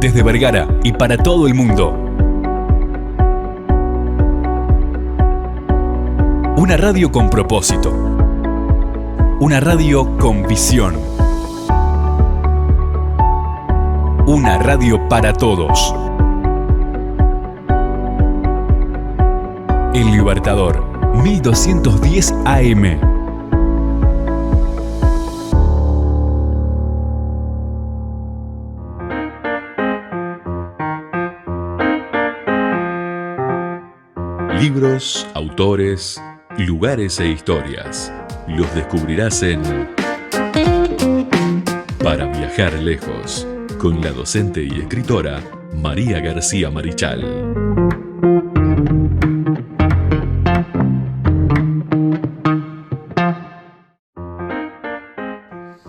desde Vergara y para todo el mundo. Una radio con propósito. Una radio con visión. Una radio para todos. El Libertador, 1210 AM. Libros, autores, lugares e historias. Los descubrirás en Para viajar lejos, con la docente y escritora María García Marichal.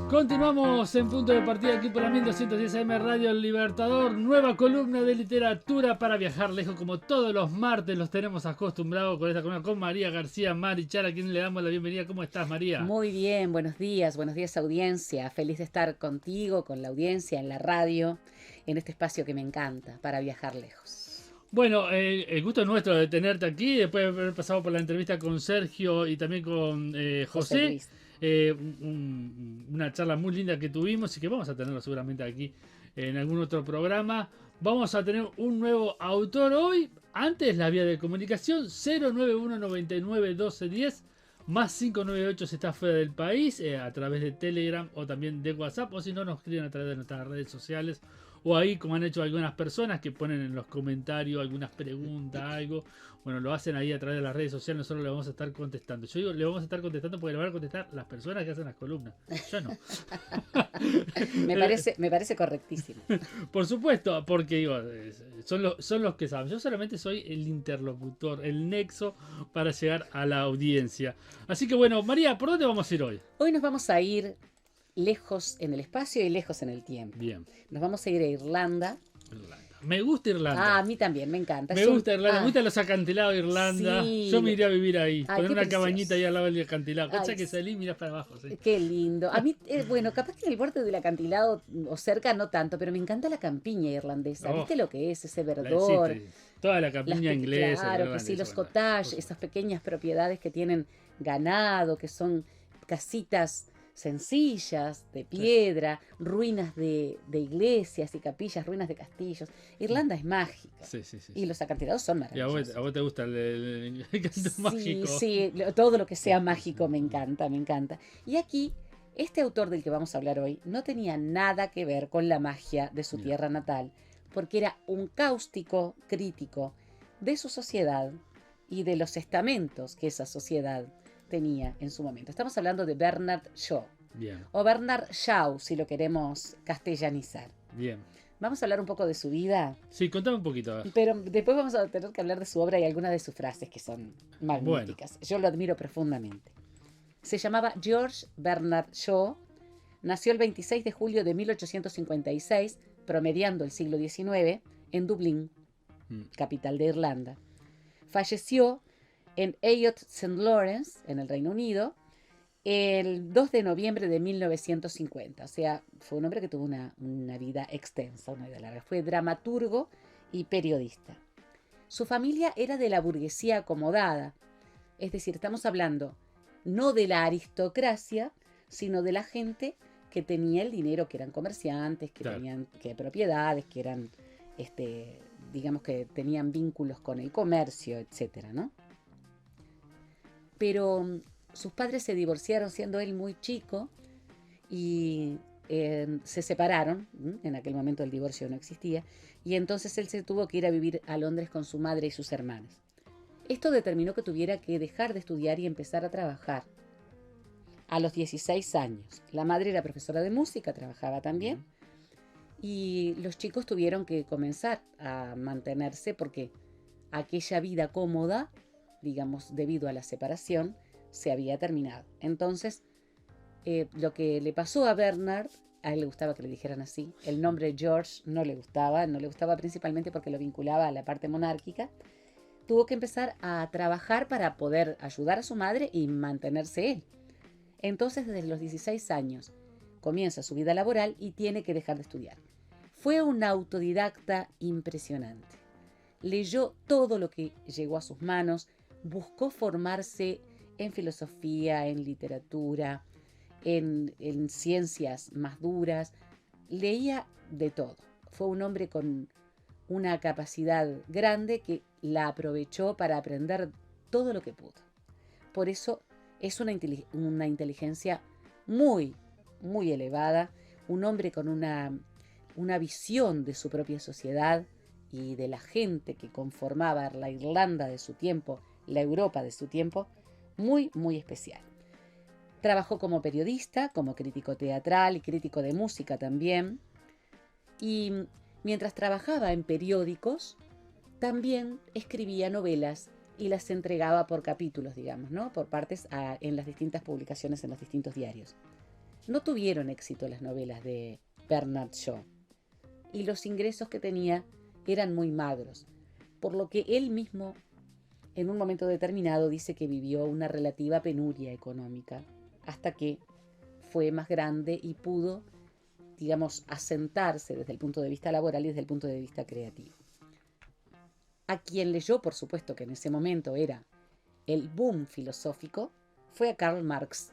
Continuamos en punto de partida aquí por la 1210 AM Radio El Libertador. Nueva columna de literatura para viajar lejos, como todos los martes los tenemos acostumbrados con esta columna con María García Marichal, a quien le damos la bienvenida. ¿Cómo estás, María? Muy bien, buenos días audiencia. Feliz de estar contigo, con la audiencia, en la radio, en este espacio que me encanta, para viajar lejos. Bueno, el gusto es nuestro de tenerte aquí, después de haber pasado por la entrevista con Sergio y también con José. Una charla muy linda que tuvimos y que vamos a tenerlo seguramente aquí en algún otro programa. Vamos a tener un nuevo autor hoy. Antes, la vía de comunicación 091 99 1210 más 598 si está fuera del país, a través de Telegram o también de WhatsApp, o si no, nos escriben a través de nuestras redes sociales, o ahí, como han hecho algunas personas que ponen en los comentarios algunas preguntas, algo. Bueno, lo hacen ahí a través de las redes sociales, nosotros le vamos a estar contestando. Yo digo, le vamos a estar contestando porque le van a contestar las personas que hacen las columnas. Yo no. Me parece correctísimo. Por supuesto, porque digo, son los que saben. Yo solamente soy el interlocutor, el nexo para llegar a la audiencia. Así que bueno, María, ¿por dónde vamos a ir hoy? Hoy nos vamos a ir lejos en el espacio y lejos en el tiempo. Bien. Nos vamos a ir a Irlanda. Me gusta Irlanda. A mí también, me encanta. Me gusta Irlanda, me gustan los acantilados de Irlanda. Sí. Yo me iría a vivir ahí, Ay, poner una precioso. cabañita ahí al lado del acantilado. Cosa Ay, que salí y miras para abajo. ¿Sí? Qué lindo. A mí, bueno, capaz que en el borde del acantilado o cerca no tanto, pero me encanta la campiña irlandesa. Oh. ¿Viste lo que es ese verdor? Toda la campiña inglesa. Claro, que sí, los cottages, esas pequeñas propiedades que tienen ganado, que son casitas sencillas, de piedra, ruinas de iglesias y capillas, ruinas de castillos. Irlanda es mágica. Sí. Y los acantilados son maravillosos. ¿Y a vos te gusta el canto mágico? Sí, todo lo que sea mágico me encanta. Y aquí, este autor del que vamos a hablar hoy no tenía nada que ver con la magia de su tierra natal, porque era un cáustico crítico de su sociedad y de los estamentos que esa sociedad tenía en su momento. Estamos hablando de Bernard Shaw. Bien. O Bernard Shaw, si lo queremos castellanizar. Bien. Vamos a hablar un poco de su vida. Sí, contame un poquito. A ver. Pero después vamos a tener que hablar de su obra y algunas de sus frases que son magníficas. Bueno. Yo lo admiro profundamente. Se llamaba George Bernard Shaw. Nació el 26 de julio de 1856, promediando el siglo XIX, en Dublín, capital de Irlanda. Falleció en Ayotte St. Lawrence, en el Reino Unido, el 2 de noviembre de 1950. O sea, fue un hombre que tuvo una vida extensa, una vida larga. Fue dramaturgo y periodista. Su familia era de la burguesía acomodada. Es decir, estamos hablando no de la aristocracia, sino de la gente que tenía el dinero, que eran comerciantes, que tenían propiedades, que eran, digamos que tenían vínculos con el comercio, etcétera, ¿no? Pero sus padres se divorciaron siendo él muy chico y se separaron. En aquel momento el divorcio no existía, y entonces él se tuvo que ir a vivir a Londres con su madre y sus hermanas. Esto determinó que tuviera que dejar de estudiar y empezar a trabajar a los 16 años. La madre era profesora de música, trabajaba también, y los chicos tuvieron que comenzar a mantenerse porque aquella vida cómoda, digamos, debido a la separación, se había terminado. Entonces, lo que le pasó a Bernard, a él le gustaba que le dijeran así, el nombre George no le gustaba principalmente porque lo vinculaba a la parte monárquica. Tuvo que empezar a trabajar para poder ayudar a su madre y mantenerse él. Entonces, desde los 16 años, comienza su vida laboral y tiene que dejar de estudiar. Fue un autodidacta impresionante. Leyó todo lo que llegó a sus manos, buscó formarse en filosofía, en literatura, en ciencias más duras. Leía de todo. Fue un hombre con una capacidad grande que la aprovechó para aprender todo lo que pudo. Por eso es una inteligencia muy, muy elevada, un hombre con una visión de su propia sociedad y de la gente que conformaba la Irlanda de su tiempo, la Europa de su tiempo, muy, muy especial. Trabajó como periodista, como crítico teatral y crítico de música también. Y mientras trabajaba en periódicos, también escribía novelas y las entregaba por capítulos, digamos, ¿no? Por partes en las distintas publicaciones en los distintos diarios. No tuvieron éxito las novelas de Bernard Shaw y los ingresos que tenía eran muy magros, por lo que él mismo en un momento determinado dice que vivió una relativa penuria económica hasta que fue más grande y pudo, digamos, asentarse desde el punto de vista laboral y desde el punto de vista creativo. A quien leyó, por supuesto, que en ese momento era el boom filosófico, fue a Karl Marx.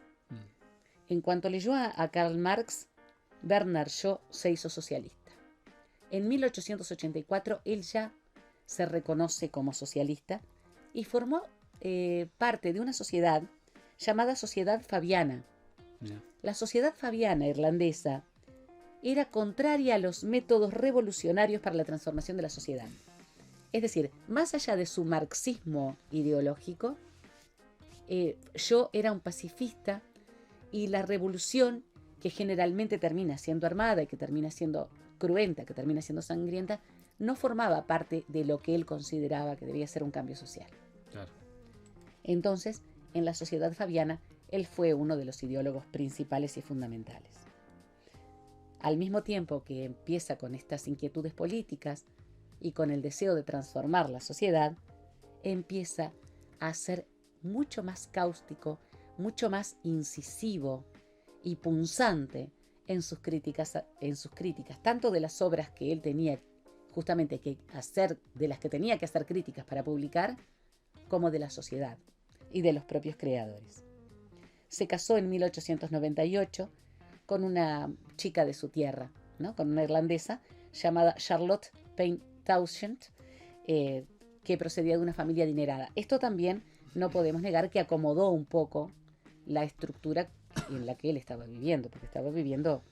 En cuanto leyó a Karl Marx, Bernard Shaw se hizo socialista. En 1884 él ya se reconoce como socialista y formó parte de una sociedad llamada Sociedad Fabiana. La Sociedad Fabiana irlandesa era contraria a los métodos revolucionarios para la transformación de la sociedad. Es decir, más allá de su marxismo ideológico, Shaw era un pacifista y la revolución, que generalmente termina siendo armada y que termina siendo cruenta, que termina siendo sangrienta, no formaba parte de lo que él consideraba que debía ser un cambio social. Claro. Entonces, en la Sociedad Fabiana, él fue uno de los ideólogos principales y fundamentales. Al mismo tiempo que empieza con estas inquietudes políticas y con el deseo de transformar la sociedad, empieza a ser mucho más cáustico, mucho más incisivo y punzante en sus críticas, tanto de las obras que él tenía justamente que hacer, de las que tenía que hacer críticas para publicar, como de la sociedad y de los propios creadores. Se casó en 1898 con una chica de su tierra, ¿no? Con una irlandesa llamada Charlotte Payne Townshend, que procedía de una familia adinerada. Esto también no podemos negar que acomodó un poco la estructura en la que él estaba viviendo, porque estaba viviendo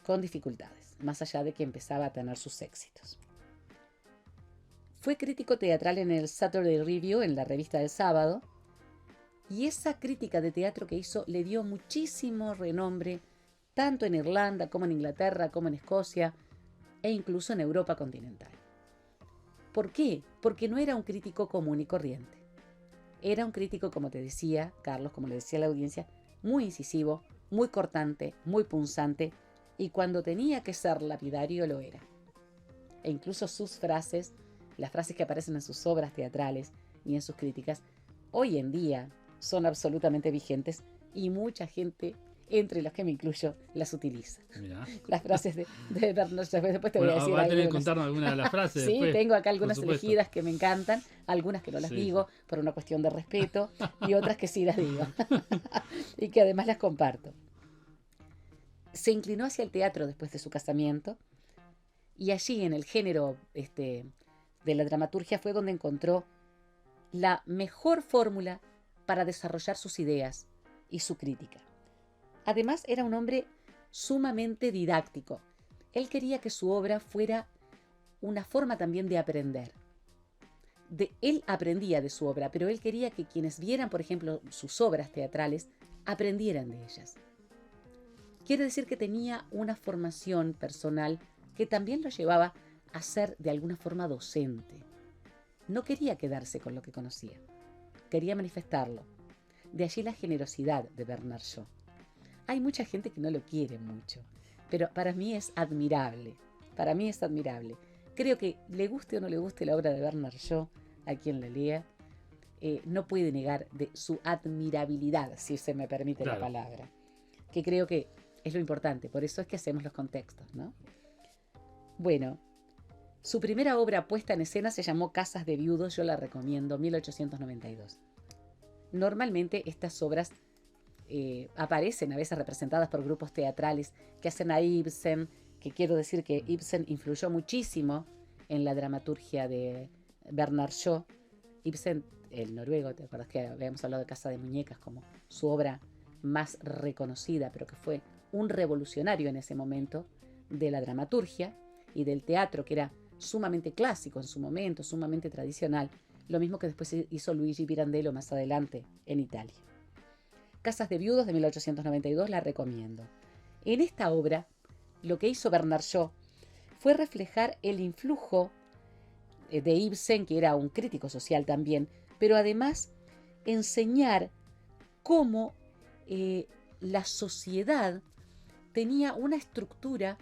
con dificultades, más allá de que empezaba a tener sus éxitos. Fue crítico teatral en el Saturday Review, en la revista del sábado, y esa crítica de teatro que hizo le dio muchísimo renombre, tanto en Irlanda como en Inglaterra, como en Escocia, e incluso en Europa continental. ¿Por qué? Porque no era un crítico común y corriente. Era un crítico, como te decía, Carlos, como le decía a la audiencia, muy incisivo, muy cortante, muy punzante, y cuando tenía que ser lapidario lo era. E incluso sus frases, las frases que aparecen en sus obras teatrales y en sus críticas, hoy en día son absolutamente vigentes y mucha gente, entre los que me incluyo, las utiliza. Mirá. Las frases de Bernard Shaw. Después te voy a decir va a tener que algunas. contarnos algunas de las frases. Sí, después, tengo acá algunas por supuesto. elegidas que me encantan, algunas que no las digo por una cuestión de respeto y otras que sí las digo y que además las comparto. Se inclinó hacia el teatro después de su casamiento y allí en el género de la dramaturgia fue donde encontró la mejor fórmula para desarrollar sus ideas y su crítica. Además era un hombre sumamente didáctico. Él quería que su obra fuera una forma también de aprender. Él aprendía de su obra, pero él quería que quienes vieran, por ejemplo, sus obras teatrales, aprendieran de ellas. Quiere decir que tenía una formación personal que también lo llevaba a ser de alguna forma docente. No quería quedarse con lo que conocía, quería manifestarlo. De allí la generosidad de Bernard Shaw. Hay mucha gente que no lo quiere mucho, pero para mí es admirable. Para mí es admirable. Creo que le guste o no le guste la obra de Bernard Shaw, a quien la lea, no puede negar de su admirabilidad, si se me permite la palabra. Que creo que es lo importante, por eso es que hacemos los contextos, ¿no? Bueno, su primera obra puesta en escena se llamó Casas de Viudos, yo la recomiendo, 1892. Normalmente estas obras aparecen a veces representadas por grupos teatrales que hacen a Ibsen, que quiero decir que Ibsen influyó muchísimo en la dramaturgia de Bernard Shaw. Ibsen, el noruego, ¿te acuerdas que habíamos hablado de Casa de Muñecas como su obra más reconocida, pero que fue un revolucionario en ese momento de la dramaturgia y del teatro, que era sumamente clásico en su momento, sumamente tradicional, lo mismo que después hizo Luigi Pirandello más adelante en Italia. Casas de Viudos de 1892 la recomiendo. En esta obra, lo que hizo Bernard Shaw fue reflejar el influjo de Ibsen, que era un crítico social también, pero además enseñar cómo la sociedad tenía una estructura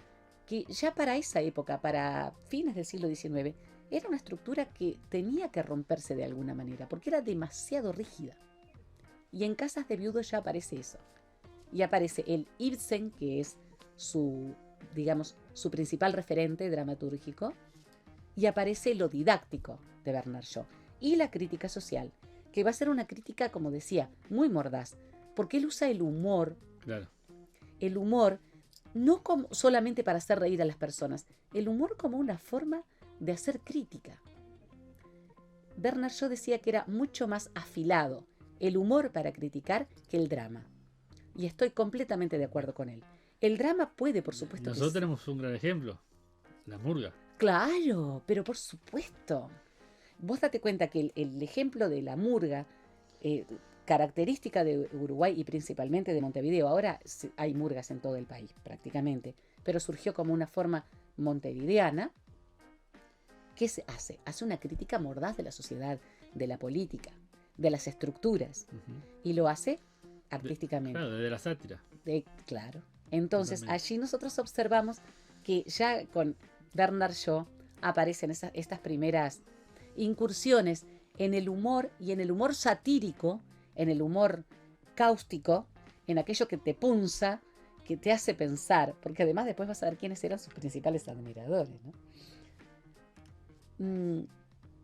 que ya para esa época, para fines del siglo XIX, era una estructura que tenía que romperse de alguna manera, porque era demasiado rígida. Y en Casas de Viudos ya aparece eso. Y aparece el Ibsen, que es su principal referente dramatúrgico, y aparece lo didáctico de Bernard Shaw. Y la crítica social, que va a ser una crítica, como decía, muy mordaz, porque él usa el humor. Claro. El humor no solamente para hacer reír a las personas, el humor como una forma de hacer crítica. Bernard Shaw decía que era mucho más afilado el humor para criticar que el drama. Y estoy completamente de acuerdo con él. El drama puede, por supuesto... Nosotros tenemos un gran ejemplo, la murga. Claro, pero por supuesto. Vos date cuenta que el ejemplo de la murga, característica de Uruguay y principalmente de Montevideo, ahora hay murgas en todo el país prácticamente, pero surgió como una forma montevideana. ¿Qué se hace? Hace una crítica mordaz de la sociedad, de la política, de las estructuras, y lo hace artísticamente. Claro, de la sátira. Claro. Entonces, Totalmente. allí nosotros observamos que ya con Bernard Shaw aparecen estas primeras incursiones en el humor y en el humor satírico, en el humor cáustico, en aquello que te punza, que te hace pensar, porque además después vas a ver quiénes eran sus principales admiradores, ¿no?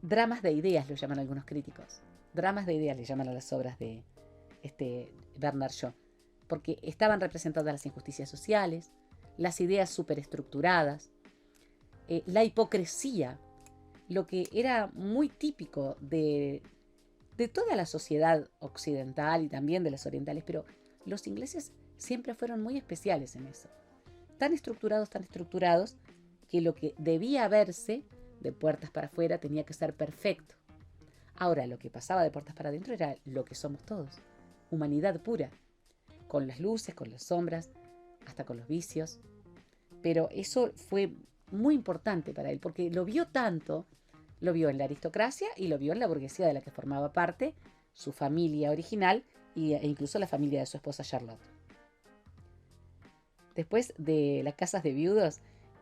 Dramas de ideas lo llaman algunos críticos. Dramas de ideas le llaman a las obras de Bernard Shaw, porque estaban representadas las injusticias sociales, las ideas superestructuradas, la hipocresía, lo que era muy típico de toda la sociedad occidental y también de las orientales, pero los ingleses siempre fueron muy especiales en eso. Tan estructurados, que lo que debía verse de puertas para afuera tenía que ser perfecto. Ahora, lo que pasaba de puertas para adentro era lo que somos todos, humanidad pura, con las luces, con las sombras, hasta con los vicios. Pero eso fue muy importante para él, porque lo vio tanto, lo vio en la aristocracia y lo vio en la burguesía de la que formaba parte, su familia original e incluso la familia de su esposa Charlotte. Después de las Casas de Viudos,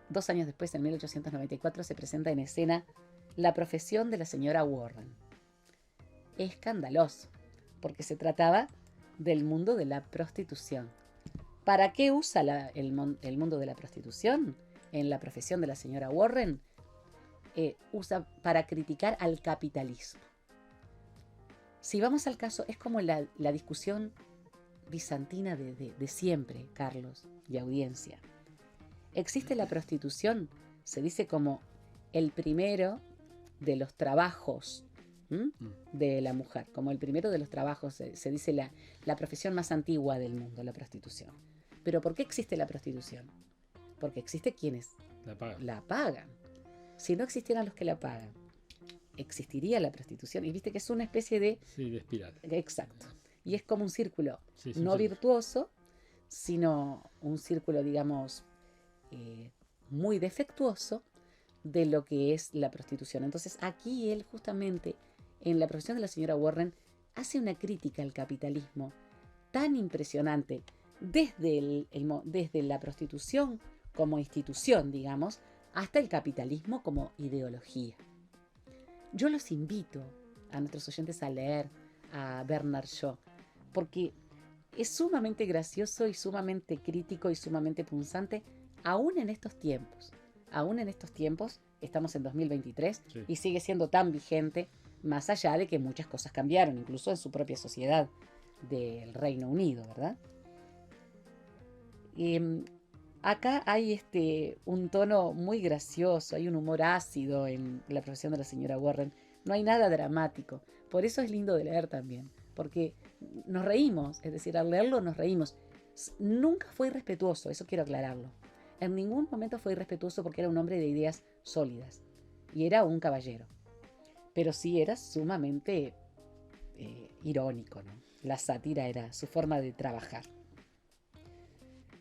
2 años después, en 1894, se presenta en escena La profesión de la señora Warren. Escandaloso, porque se trataba del mundo de la prostitución. ¿Para qué usa el mundo de la prostitución? En La profesión de la señora Warren, usa para criticar al capitalismo. Si vamos al caso, es como la discusión bizantina de siempre, Carlos, y audiencia. Existe la prostitución, se dice como el primero de los trabajos de la mujer, como el primero de los trabajos, se dice la profesión más antigua del mundo, la prostitución. ¿Pero por qué existe la prostitución? Porque existe quienes la pagan. Si no existieran los que la pagan, existiría la prostitución. Y viste que es una especie de... Sí, de espiral. Exacto. Y es como un círculo, Sí, no sí. virtuoso, sino un círculo, digamos, muy defectuoso de lo que es la prostitución. Entonces aquí él justamente, en La profesión de la señora Warren, hace una crítica al capitalismo tan impresionante desde la prostitución como institución, digamos, hasta el capitalismo como ideología. Yo los invito a nuestros oyentes a leer a Bernard Shaw, porque es sumamente gracioso y sumamente crítico y sumamente punzante, aún en estos tiempos. aún en estos tiempos, estamos en 2023, Sí. y sigue siendo tan vigente, más allá de que muchas cosas cambiaron, incluso en su propia sociedad del Reino Unido, ¿verdad? Y acá hay un tono muy gracioso, hay un humor ácido en la profesión de la señora Warren. No hay nada dramático. Por eso es lindo de leer también, porque nos reímos, es decir, al leerlo nos reímos. Nunca fue irrespetuoso, eso quiero aclararlo. En ningún momento fue irrespetuoso porque era un hombre de ideas sólidas y era un caballero. Pero sí era sumamente irónico, ¿no? La sátira era su forma de trabajar.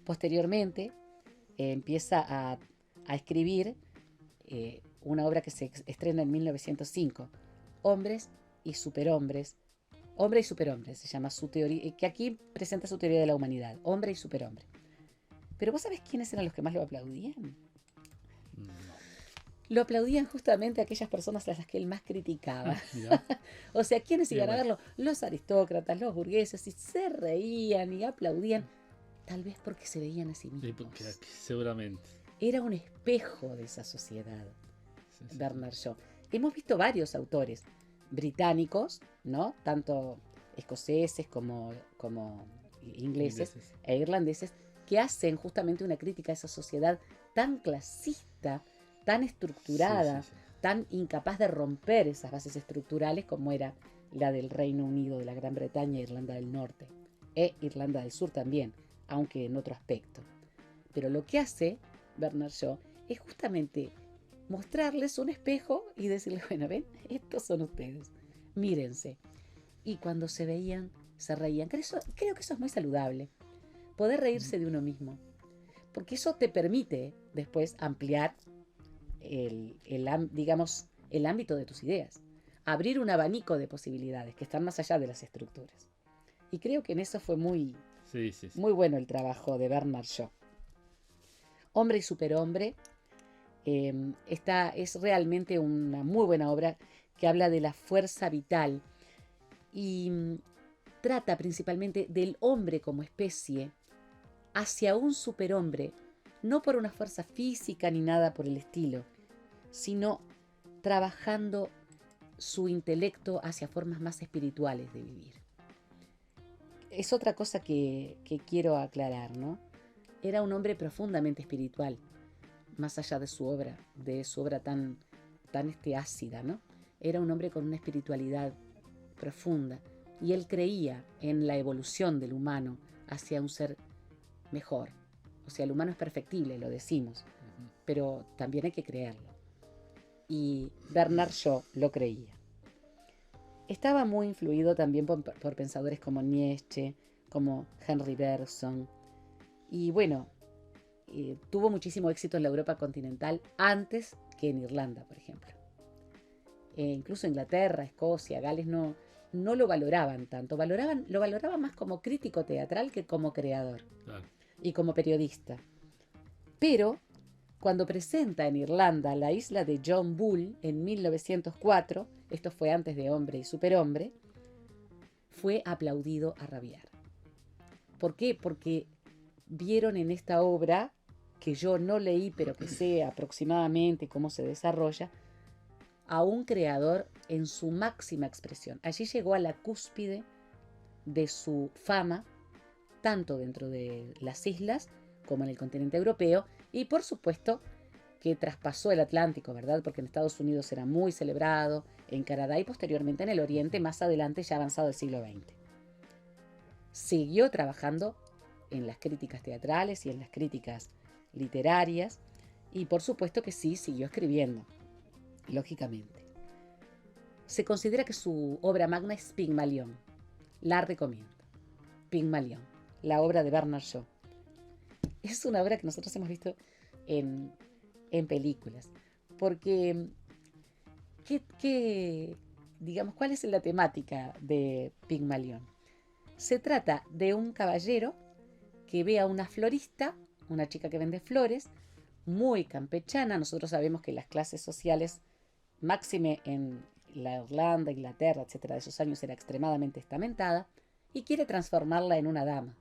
Posteriormente empieza a escribir una obra que se estrena en 1905, Hombres y Superhombres. Hombre y Superhombre se llama su teoría, que aquí presenta su teoría de la humanidad, Hombre y Superhombre. Pero ¿vos sabés quiénes eran los que más lo aplaudían? No. Lo aplaudían justamente aquellas personas a las que él más criticaba. Mirá. O sea, ¿quiénes iban a bueno. verlo? Los aristócratas, los burgueses, y se reían y aplaudían, tal vez porque se veían a sí Sí, mismos. porque seguramente. Era un espejo de esa sociedad, Sí, sí. Bernard Shaw. Hemos visto varios autores británicos, ¿no? Tanto escoceses como ingleses e irlandeses, que hacen justamente una crítica a esa sociedad tan clasista, tan estructurada, Sí, sí, sí. tan incapaz de romper esas bases estructurales como era la del Reino Unido, de la Gran Bretaña e Irlanda del Norte, e Irlanda del Sur también, aunque en otro aspecto. Pero lo que hace Bernard Shaw es justamente mostrarles un espejo y decirles, bueno, ven, estos son ustedes, mírense. Y cuando se veían, se reían. Creo que eso es muy saludable, poder reírse de uno mismo, porque eso te permite después ampliar digamos, el ámbito de tus ideas, abrir un abanico de posibilidades que están más allá de las estructuras. Y creo que en eso fue muy, Sí, sí, sí. muy bueno el trabajo de Bernard Shaw. Hombre y Superhombre es realmente una muy buena obra que habla de la fuerza vital y trata principalmente del hombre como especie hacia un superhombre, no por una fuerza física ni nada por el estilo, sino trabajando su intelecto hacia formas más espirituales de vivir. Es otra cosa que quiero aclarar, ¿no? Era un hombre profundamente espiritual, más allá de su obra tan ácida, ¿no? Era un hombre con una espiritualidad profunda y él creía en la evolución del humano hacia un ser mejor. O sea, el humano es perfectible, lo decimos, pero también hay que creerlo. Y Bernard Shaw lo creía. Estaba muy influido también por pensadores como Nietzsche, como Henry Bergson. Y bueno, tuvo muchísimo éxito en la Europa continental antes que en Irlanda, por ejemplo. Incluso Inglaterra, Escocia, Gales no lo valoraban tanto. Lo valoraban más como crítico teatral que como creador. Claro. Y como periodista. Pero cuando presenta en Irlanda La isla de John Bull en 1904, esto fue antes de Hombre y Superhombre, fue aplaudido a rabiar. ¿Por qué? Porque vieron en esta obra, que yo no leí pero que sé aproximadamente cómo se desarrolla, a un creador en su máxima expresión. Allí llegó a la cúspide de su fama, tanto dentro de las islas como en el continente europeo, y por supuesto que traspasó el Atlántico, ¿verdad? Porque en Estados Unidos era muy celebrado, en Canadá y posteriormente en el Oriente, más adelante ya avanzado el siglo XX. Siguió trabajando en las críticas teatrales y en las críticas literarias, y por supuesto que sí, siguió escribiendo, lógicamente. Se considera que su obra magna es Pigmalión. La recomiendo. Pigmalión, la obra de Bernard Shaw. Es una obra que nosotros hemos visto en películas. Porque, digamos, ¿cuál es la temática de Pigmalión? Se trata de un caballero que ve a una florista, una chica que vende flores, muy campechana. Nosotros sabemos que las clases sociales, máxime en la Irlanda, Inglaterra, etcétera, de esos años, era extremadamente estamentada, y quiere transformarla en una dama.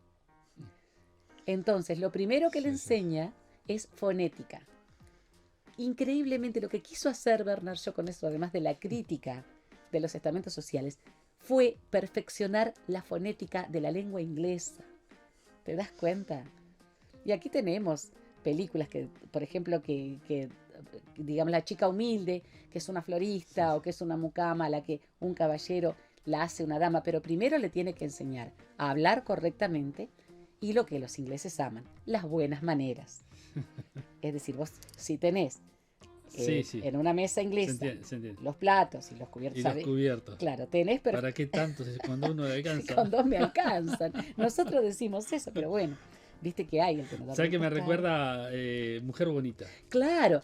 Entonces, lo primero que le enseña es fonética. increíblemente lo que quiso hacer Bernard Shaw con eso, además de la crítica de los estamentos sociales, fue perfeccionar la fonética de la lengua inglesa. ¿Te das cuenta? Y aquí tenemos películas que, por ejemplo, que digamos, la chica humilde, que es una florista o que es una mucama, a la que un caballero la hace una dama, pero primero le tiene que enseñar a hablar correctamente y lo que los ingleses aman, las buenas maneras. Es decir, vos si tenés en una mesa inglesa se entiende. los platos y los cubiertos. Y los cubiertos. Claro, tenés... ¿Para qué tanto cuando uno le alcanza? Con 2 me alcanzan. Nosotros decimos eso, pero bueno, viste que hay el tenedor. ¿Sabes que me recuerda Mujer Bonita? Claro.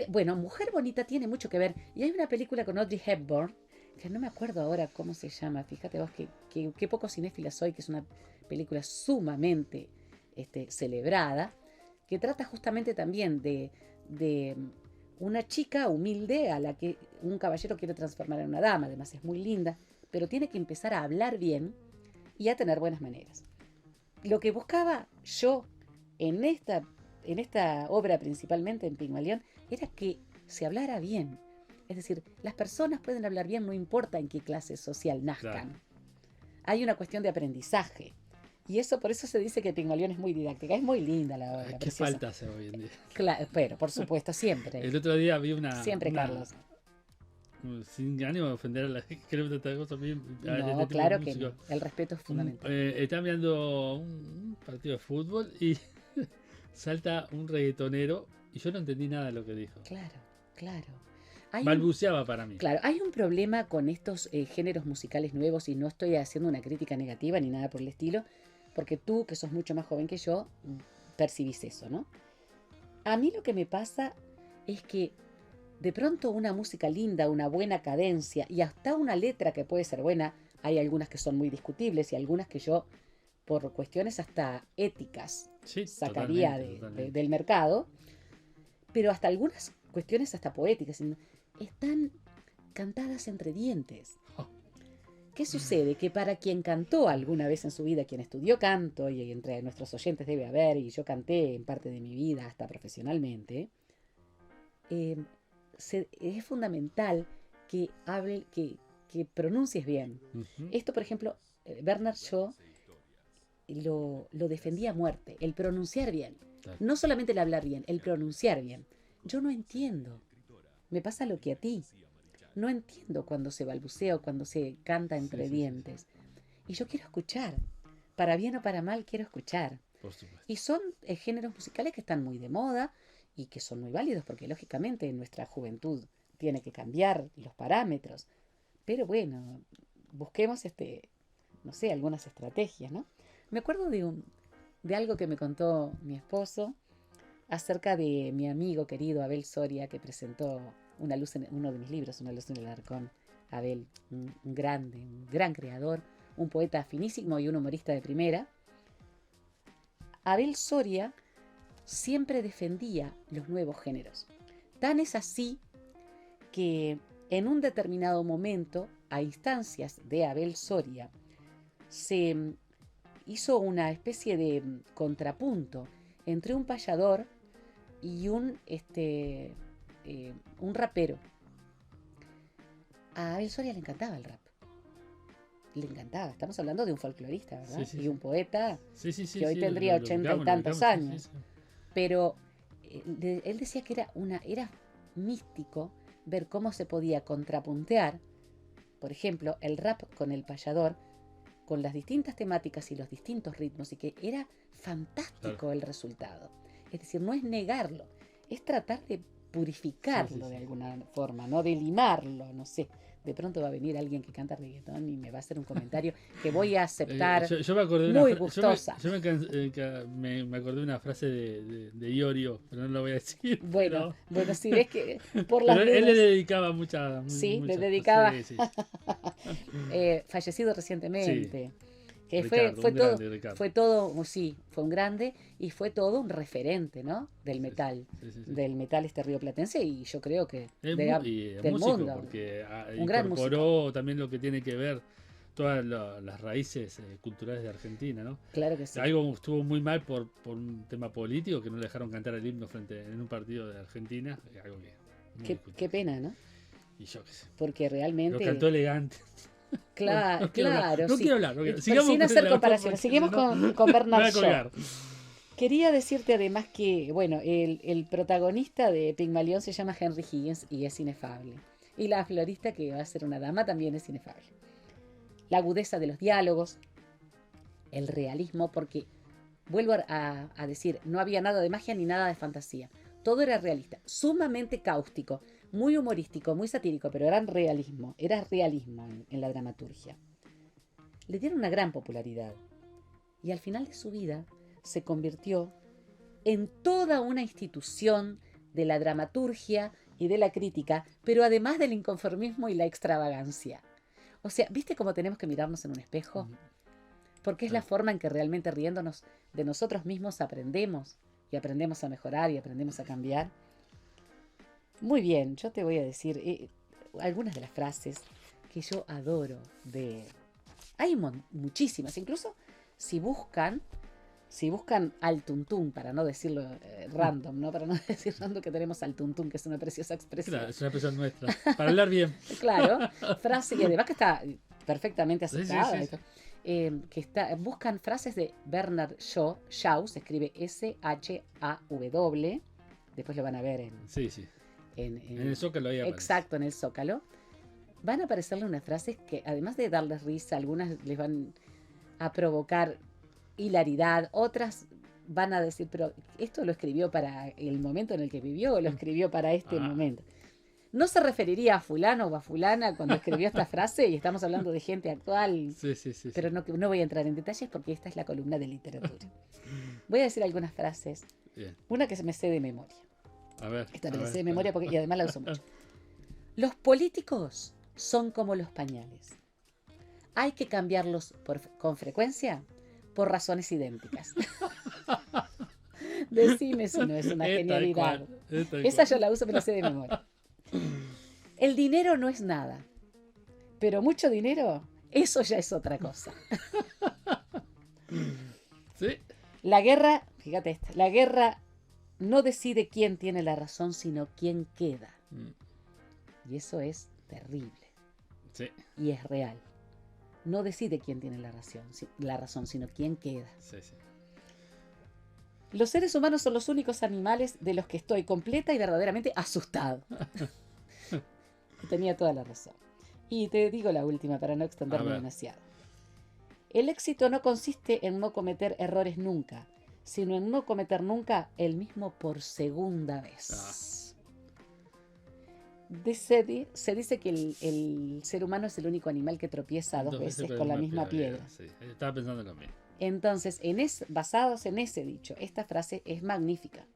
Bueno, Mujer Bonita tiene mucho que ver. Y hay una película con Audrey Hepburn, que no me acuerdo ahora cómo se llama. Fíjate vos que poco cinéfila soy, que es una película sumamente celebrada, que trata justamente también de una chica humilde a la que un caballero quiere transformar en una dama. Además es muy linda, pero tiene que empezar a hablar bien y a tener buenas maneras. Lo que buscaba yo en esta obra, principalmente en Pigmalión, era que se hablara bien. Es decir, las personas pueden hablar bien, no importa en qué clase social nazcan. Claro. Hay una cuestión de aprendizaje. Y eso, por eso se dice que Pigmalión es muy didáctica. Es muy linda la obra. ¿Qué falta hacer hoy en día? Claro, pero por supuesto, siempre. El otro día vi una... Siempre, Carlos. Sin ánimo de ofender a la gente que le gusta esta cosa bien. No, claro que no. El respeto es fundamental. Están viendo un partido de fútbol y salta un reggaetonero y yo no entendí nada de lo que dijo. Claro. Balbuceaba para mí. Claro, hay un problema con estos géneros musicales nuevos y no estoy haciendo una crítica negativa ni nada por el estilo, porque tú, que sos mucho más joven que yo, percibís eso, ¿no? A mí lo que me pasa es que de pronto una música linda, una buena cadencia y hasta una letra que puede ser buena, hay algunas que son muy discutibles y algunas que yo, por cuestiones hasta éticas, sacaría totalmente. Del mercado, pero hasta algunas cuestiones hasta poéticas, están cantadas entre dientes. ¿Qué sucede? Que para quien cantó alguna vez en su vida, quien estudió canto, y entre nuestros oyentes debe haber, y yo canté en parte de mi vida hasta profesionalmente, es fundamental que pronuncies bien. Uh-huh. Esto, por ejemplo, Bernard Shaw lo defendía a muerte, el pronunciar bien. Claro. No solamente el hablar bien, el pronunciar bien. Yo no entiendo. Me pasa lo que a ti. No entiendo cuando se balbucea o cuando se canta entre dientes. Y yo quiero escuchar. Para bien o para mal, quiero escuchar. Por supuesto. Y son géneros musicales que están muy de moda y que son muy válidos porque, lógicamente, en nuestra juventud tiene que cambiar los parámetros. Pero bueno, busquemos no sé, algunas estrategias, ¿no? Me acuerdo de algo que me contó mi esposo acerca de mi amigo querido Abel Soria, que presentó Una luz en uno de mis libros, Una luz en el arcón. Abel, un gran creador, un poeta finísimo y un humorista de primera. Abel Soria siempre defendía los nuevos géneros. Tan es así que en un determinado momento, a instancias de Abel Soria, se hizo una especie de contrapunto entre un payador y un rapero. A Abel Soria le encantaba el rap. Le encantaba. Estamos hablando de un folclorista, ¿verdad? Sí. Y un poeta que hoy tendría 80 y tantos ubicamos, años. Sí. Pero él decía que era místico ver cómo se podía contrapuntear, por ejemplo, el rap con el payador, con las distintas temáticas y los distintos ritmos, y que era fantástico el resultado. Es decir, no es negarlo, es tratar de purificarlo de alguna forma, ¿no? De limarlo, no sé. De pronto va a venir alguien que canta reggaetón y me va a hacer un comentario que voy a aceptar yo me acordé muy gustosa. Yo me acordé de una frase de Iorio, pero no lo voy a decir. Bueno, si ves que por las pero él le dedicaba mucha... Sí, mucha, le dedicaba. Sí. Fallecido recientemente. Sí. Que fue todo, sí, fue un grande y fue todo un referente, ¿no? Del metal, del metal rioplatense, y yo creo que del músico, mundo, porque un gran incorporó también lo que tiene que ver todas las raíces culturales de Argentina, ¿no? Claro que sí. Algo estuvo muy mal por un tema político, que no le dejaron cantar el himno en un partido de Argentina, algo que Qué pena, ¿no? y yo qué sé. Porque realmente... Lo cantó elegante. Claro, No quiero claro. no sí. quiero hablar. Pero sin hacer comparaciones. Seguimos con Me voy Bernard a Shaw. colgar. Quería decirte además que, bueno, el protagonista de Pigmalión se llama Henry Higgins y es inefable. Y la florista, que va a ser una dama, también es inefable. La agudeza de los diálogos, el realismo, porque vuelvo a decir, no había nada de magia ni nada de fantasía. Todo era realista, sumamente cáustico, muy humorístico, muy satírico, pero era realismo en la dramaturgia. Le dieron una gran popularidad y al final de su vida se convirtió en toda una institución de la dramaturgia y de la crítica, pero además del inconformismo y la extravagancia. O sea, ¿viste cómo tenemos que mirarnos en un espejo? Porque es la forma en que realmente riéndonos de nosotros mismos aprendemos, y aprendemos a mejorar y aprendemos a cambiar. Muy bien, yo te voy a decir algunas de las frases que yo adoro de... Hay muchísimas, incluso si buscan al tuntún, para no decirlo random, ¿no? Para no decir random, que tenemos al tuntún, que es una preciosa expresión. Claro, es una expresión nuestra, para hablar bien. Claro, frase que además que está perfectamente aceptada. Sí, sí, sí. Buscan frases de Bernard Shaw, se escribe S-H-A-W, después lo van a ver en el Zócalo ahí aparece. Exacto, en el Zócalo. Van a aparecerle unas frases que además de darles risa, algunas les van a provocar hilaridad, otras van a decir, pero esto lo escribió para el momento en el que vivió, o lo escribió para este momento. No se referiría a fulano o a fulana cuando escribió esta frase, y estamos hablando de gente actual, pero no voy a entrar en detalles porque esta es la columna de literatura. Voy a decir algunas frases. Bien. Una que se me sé de memoria. A ver. Esta me la sé de memoria y además la uso mucho. Los políticos son como los pañales. Hay que cambiarlos con frecuencia por razones idénticas. Decime si no es una genialidad. Esa yo la uso, me la sé de memoria. El dinero no es nada, pero mucho dinero, eso ya es otra cosa. ¿Sí? La guerra, fíjate esta, la guerra no decide quién tiene la razón, sino quién queda. Y eso es terrible. Sí. Y es real. No decide quién tiene la razón, sino quién queda. Sí. Los seres humanos son los únicos animales de los que estoy completa y verdaderamente asustado. Tenía toda la razón. Y te digo la última para no extenderme demasiado. El éxito no consiste en no cometer errores nunca, sino en no cometer nunca el mismo por segunda vez. Se dice que el ser humano es el único animal que tropieza dos veces con la misma piedra. Sí, estaba pensando en lo mismo. Entonces, basados en ese dicho, esta frase es magnífica.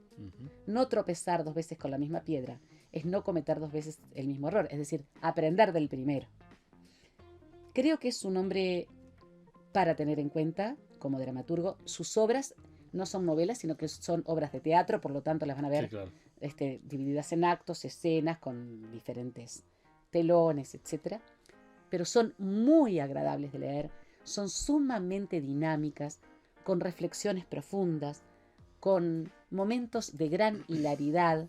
No tropezar dos veces con la misma piedra es no cometer dos veces el mismo error, es decir, aprender del primero. Creo que es un hombre para tener en cuenta como dramaturgo. Sus obras no son novelas, sino que son obras de teatro, por lo tanto las van a ver divididas en actos, escenas con diferentes telones, etc. Pero son muy agradables de leer, son sumamente dinámicas, con reflexiones profundas, con momentos de gran hilaridad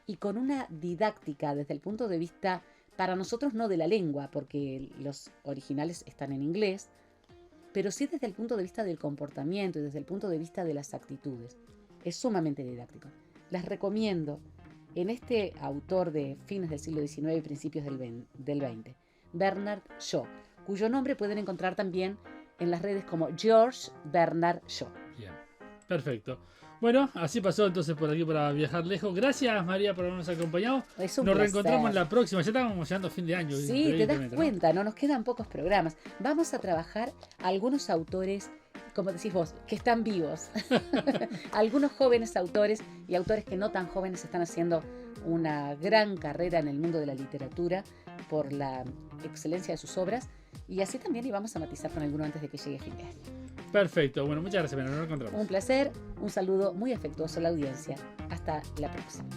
y con una didáctica desde el punto de vista, para nosotros no de la lengua, porque los originales están en inglés, pero sí desde el punto de vista del comportamiento y desde el punto de vista de las actitudes. Es sumamente didáctico. Las recomiendo en este autor de fines del siglo XIX y principios del XX, Bernard Shaw, cuyo nombre pueden encontrar también en las redes como George Bernard Shaw. Bien, perfecto. Bueno, así pasó entonces por aquí para viajar lejos. Gracias, María, por habernos acompañado. Es un Nos placer. reencontramos en la próxima. Ya estamos llegando a fin de año. Sí, te das cuenta, ¿no? Nos quedan pocos programas. Vamos a trabajar algunos autores, como decís vos, que están vivos. Algunos jóvenes autores y autores que no tan jóvenes están haciendo una gran carrera en el mundo de la literatura por la excelencia de sus obras. Y así también íbamos a matizar con alguno antes de que llegue fin de año. Perfecto. Bueno, muchas gracias, María. Nos encontramos. Un placer, un saludo muy afectuoso a la audiencia. Hasta la próxima.